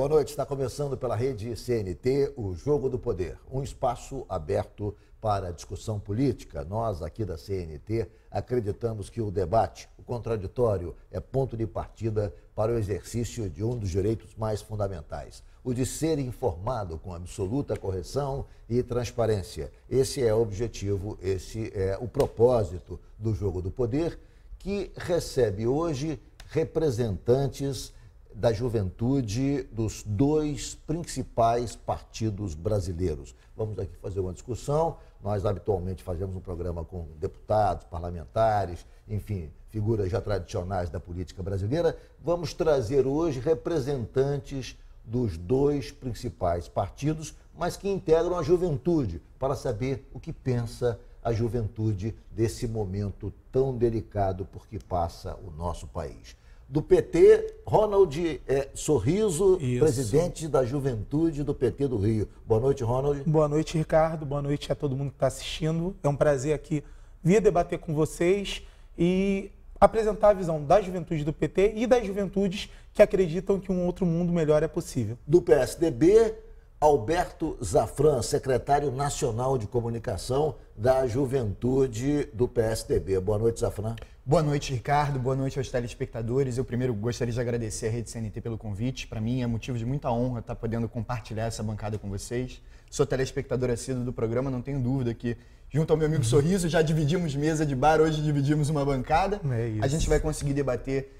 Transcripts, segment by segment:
Boa noite, está começando pela rede CNT, o Jogo do Poder, um espaço aberto para discussão política. Nós aqui da CNT acreditamos que o debate, o contraditório, é ponto de partida para o exercício de um dos direitos mais fundamentais, o de ser informado com absoluta correção e transparência. Esse é o objetivo, esse é o propósito do Jogo do Poder, que recebe hoje representantes da juventude dos dois principais partidos brasileiros. Vamos aqui fazer uma discussão. Nós habitualmente fazemos um programa com deputados, parlamentares, enfim, figuras já tradicionais da política brasileira. Vamos trazer hoje representantes dos dois principais partidos, mas que integram a juventude, para saber o que pensa a juventude desse momento tão delicado por que passa o nosso país. Do PT, Ronald Sorriso, Isso. Presidente da Juventude do PT do Rio. Boa noite, Ronald. Boa noite, Ricardo. Boa noite a todo mundo que está assistindo. É um prazer aqui vir debater com vocês e apresentar a visão da juventude do PT e das juventudes que acreditam que um outro mundo melhor é possível. Do PSDB, Alberto Zafran, secretário nacional de comunicação da Juventude do PSDB. Boa noite, Zafran. Boa noite, Ricardo. Boa noite aos telespectadores. Eu primeiro gostaria de agradecer a Rede CNT pelo convite. Para mim é motivo de muita honra estar podendo compartilhar essa bancada com vocês. Sou telespectador assíduo do programa, não tenho dúvida que, junto ao meu amigo Sorriso, já dividimos mesa de bar, hoje dividimos uma bancada. É isso. A gente vai conseguir debater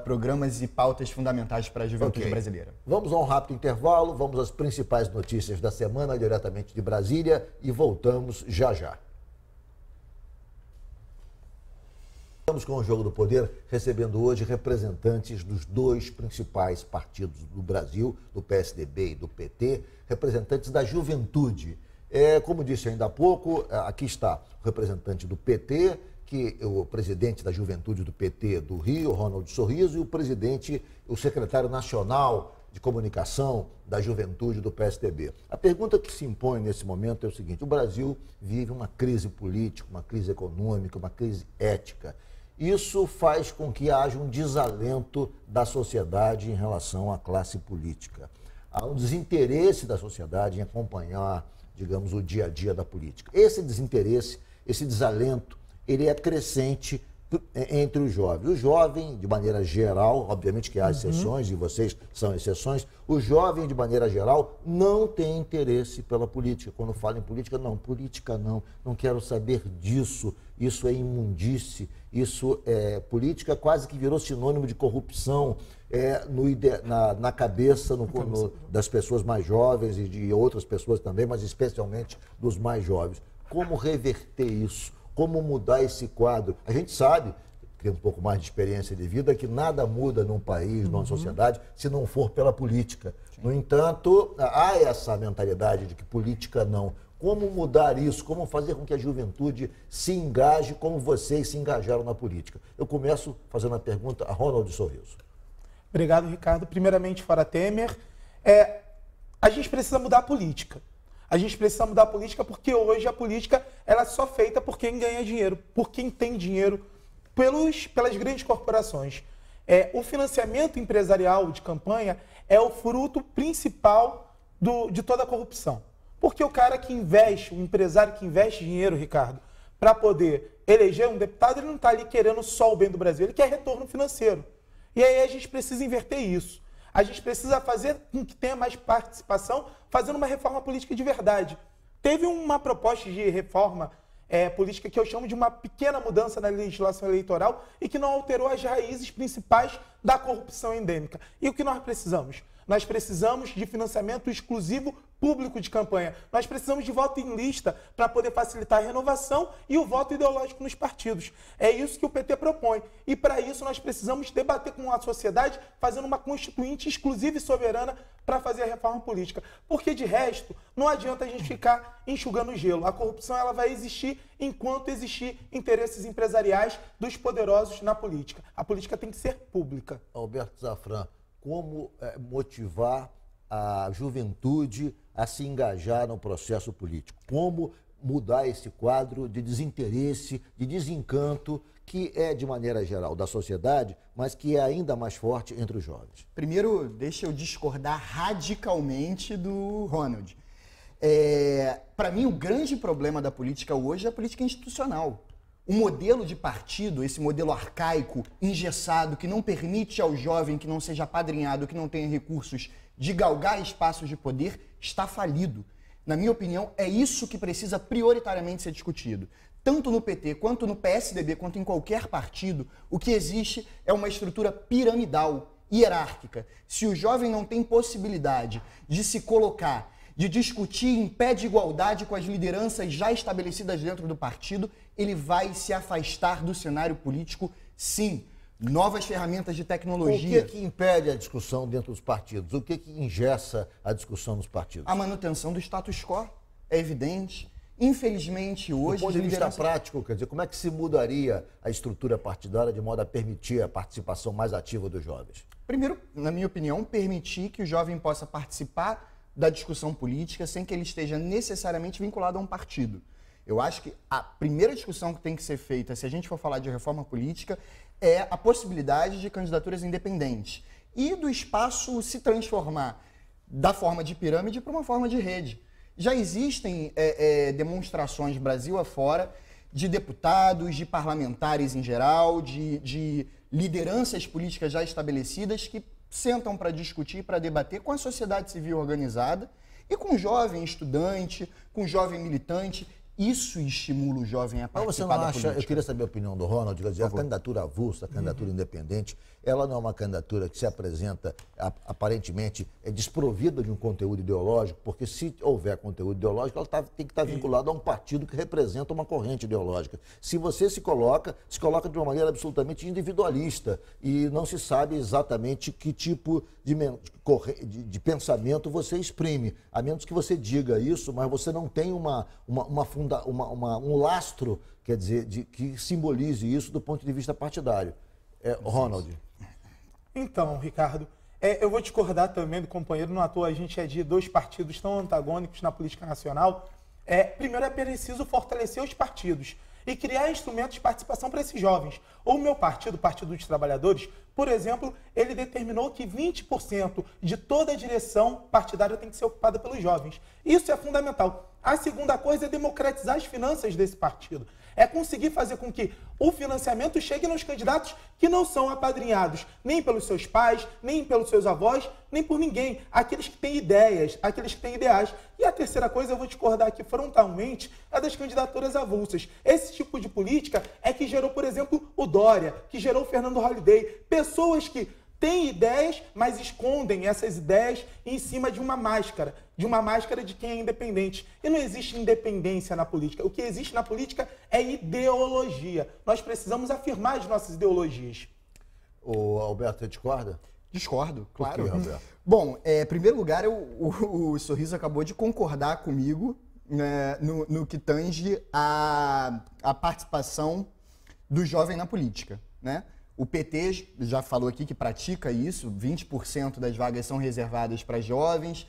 programas e pautas fundamentais para a juventude brasileira. Vamos a um rápido intervalo, vamos às principais notícias da semana, diretamente de Brasília, e voltamos já já. Estamos com o Jogo do Poder, recebendo hoje representantes dos dois principais partidos do Brasil, do PSDB e do PT, representantes da juventude. Como disse ainda há pouco, aqui está o representante do PT, o presidente da juventude do PT do Rio, Ronald Sorriso, e o secretário nacional de comunicação da juventude do PSDB. A pergunta que se impõe nesse momento é o seguinte: o Brasil vive uma crise política, uma crise econômica, uma crise ética. Isso faz com que haja um desalento da sociedade em relação à classe política. Há um desinteresse da sociedade em acompanhar, digamos, o dia a dia da política. Esse desinteresse, esse desalento, ele é crescente entre os jovens. O jovem, de maneira geral, obviamente que há exceções, e vocês são exceções, o jovem, de maneira geral, não tem interesse pela política. Quando fala em política, não quero saber disso, isso é imundície, isso é política, quase que virou sinônimo de corrupção na cabeça das pessoas mais jovens e de outras pessoas também, mas especialmente dos mais jovens. Como reverter isso? Como mudar esse quadro? A gente sabe, tem um pouco mais de experiência de vida, que nada muda num país, numa sociedade, se não for pela política. Sim. No entanto, há essa mentalidade de que política não. Como mudar isso? Como fazer com que a juventude se engaje como vocês se engajaram na política? Eu começo fazendo a pergunta a Ronald Sorriso. Obrigado, Ricardo. Primeiramente, fora Temer, a gente precisa mudar a política. A gente precisa mudar a política porque hoje a política ela é só feita por quem ganha dinheiro, por quem tem dinheiro, pelas grandes corporações. O financiamento empresarial de campanha é o fruto principal de toda a corrupção. Porque o cara que investe, o empresário que investe dinheiro, Ricardo, para poder eleger um deputado, ele não está ali querendo só o bem do Brasil, ele quer retorno financeiro. E aí a gente precisa inverter isso. A gente precisa fazer com que tenha mais participação, fazendo uma reforma política de verdade. Teve uma proposta de reforma política que eu chamo de uma pequena mudança na legislação eleitoral e que não alterou as raízes principais da corrupção endêmica. E o que nós precisamos? Nós precisamos de financiamento exclusivo público de campanha. Nós precisamos de voto em lista para poder facilitar a renovação e o voto ideológico nos partidos. É isso que o PT propõe. E para isso nós precisamos debater com a sociedade, fazendo uma constituinte exclusiva e soberana para fazer a reforma política. Porque de resto, não adianta a gente ficar enxugando gelo. A corrupção ela vai existir enquanto existir interesses empresariais dos poderosos na política. A política tem que ser pública. Alberto Zafran, como motivar a juventude a se engajar no processo político? Como mudar esse quadro de desinteresse, de desencanto, que é, de maneira geral, da sociedade, mas que é ainda mais forte entre os jovens? Primeiro, deixa eu discordar radicalmente do Ronald. Para mim, o grande problema da política hoje é a política institucional. O modelo de partido, esse modelo arcaico, engessado, que não permite ao jovem que não seja apadrinhado, que não tenha recursos, de galgar espaços de poder, está falido. Na minha opinião, é isso que precisa prioritariamente ser discutido. Tanto no PT, quanto no PSDB, quanto em qualquer partido, o que existe é uma estrutura piramidal, hierárquica. Se o jovem não tem possibilidade de se colocar, de discutir em pé de igualdade com as lideranças já estabelecidas dentro do partido, ele vai se afastar do cenário político, sim. Novas ferramentas de tecnologia. O que impede a discussão dentro dos partidos? O que engessa a discussão nos partidos? A manutenção do status quo, é evidente. Infelizmente, hoje... Do ponto de vista prático, quer dizer, como é que se mudaria a estrutura partidária de modo a permitir a participação mais ativa dos jovens? Primeiro, na minha opinião, permitir que o jovem possa participar da discussão política sem que ele esteja necessariamente vinculado a um partido. Eu acho que a primeira discussão que tem que ser feita, se a gente for falar de reforma política, é a possibilidade de candidaturas independentes e do espaço se transformar da forma de pirâmide para uma forma de rede. Já existem demonstrações Brasil afora de deputados, de parlamentares em geral, de lideranças políticas já estabelecidas que sentam para discutir, para debater com a sociedade civil organizada e com o jovem estudante, com o jovem militante. Isso estimula o jovem a participar da política. Eu queria saber a opinião do Ronald, quer dizer, a candidatura avulsa, a candidatura independente, ela não é uma candidatura que se apresenta, aparentemente, desprovida de um conteúdo ideológico, porque se houver conteúdo ideológico, ela tem que estar vinculada a um partido que representa uma corrente ideológica. Se você se coloca de uma maneira absolutamente individualista e não se sabe exatamente que tipo de pensamento você exprime, a menos que você diga isso, mas você não tem um lastro, quer dizer, que simbolize isso do ponto de vista partidário. Ronald. Então, Ricardo, eu vou discordar também do companheiro, não à toa a gente é de dois partidos tão antagônicos na política nacional. Primeiro é preciso fortalecer os partidos e criar instrumentos de participação para esses jovens. O meu partido, o Partido dos Trabalhadores, por exemplo, ele determinou que 20% de toda a direção partidária tem que ser ocupada pelos jovens. Isso é fundamental. A segunda coisa é democratizar as finanças desse partido. É conseguir fazer com que o financiamento chegue nos candidatos que não são apadrinhados nem pelos seus pais, nem pelos seus avós, nem por ninguém. Aqueles que têm ideias, aqueles que têm ideais. E a terceira coisa, eu vou discordar aqui frontalmente, é das candidaturas avulsas. Esse tipo de política é que gerou, por exemplo, o Dória, que gerou o Fernando Holliday. Pessoas que têm ideias, mas escondem essas ideias em cima de uma máscara de quem é independente. E não existe independência na política. O que existe na política é ideologia. Nós precisamos afirmar as nossas ideologias. O Alberto, você discorda? Discordo, claro. Por quê, Alberto? Bom, em primeiro lugar, o Sorriso acabou de concordar comigo, né, no que tange a participação do jovem na política, né? O PT já falou aqui que pratica isso, 20% das vagas são reservadas para jovens,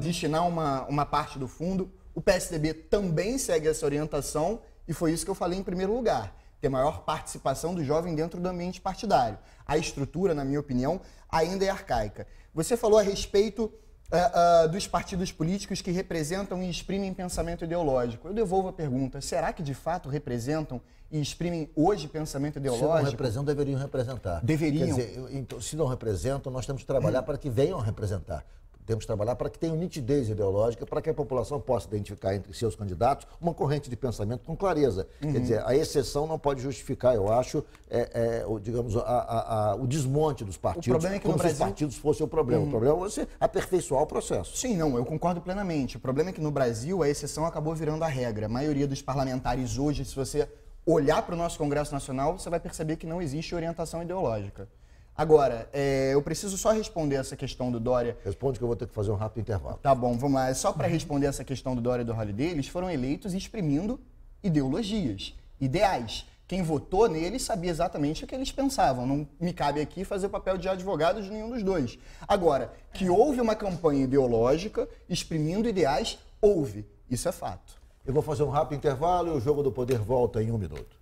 destinar uma parte do fundo. O PSDB também segue essa orientação e foi isso que eu falei em primeiro lugar, ter maior participação do jovem dentro do ambiente partidário. A estrutura, na minha opinião, ainda é arcaica. Você falou a respeito dos partidos políticos que representam e exprimem pensamento ideológico. Eu devolvo a pergunta, será que de fato representam e exprimem hoje pensamento ideológico? Se não representam, deveriam representar. Deveriam. Quer dizer, então, se não representam, nós temos que trabalhar para que venham a representar. Temos que trabalhar para que tenham nitidez ideológica, para que a população possa identificar entre seus candidatos uma corrente de pensamento com clareza. Quer dizer, a exceção não pode justificar, eu acho, digamos, o desmonte dos partidos, o problema é que como no se Brasil... os partidos fossem o problema. O problema é você aperfeiçoar o processo. Sim, não, eu concordo plenamente. O problema é que no Brasil a exceção acabou virando a regra. A maioria dos parlamentares hoje, se você olhar para o nosso Congresso Nacional, você vai perceber que não existe orientação ideológica. Agora, eu preciso só responder essa questão do Dória. Responde que eu vou ter que fazer um rápido intervalo. Tá bom, vamos lá. Só para responder essa questão do Dória e do Holliday, eles foram eleitos exprimindo ideologias, ideais. Quem votou neles sabia exatamente o que eles pensavam. Não me cabe aqui fazer o papel de advogado de nenhum dos dois. Agora, que houve uma campanha ideológica exprimindo ideais, houve. Isso é fato. Eu vou fazer um rápido intervalo e o Jogo do Poder volta em 1 minuto.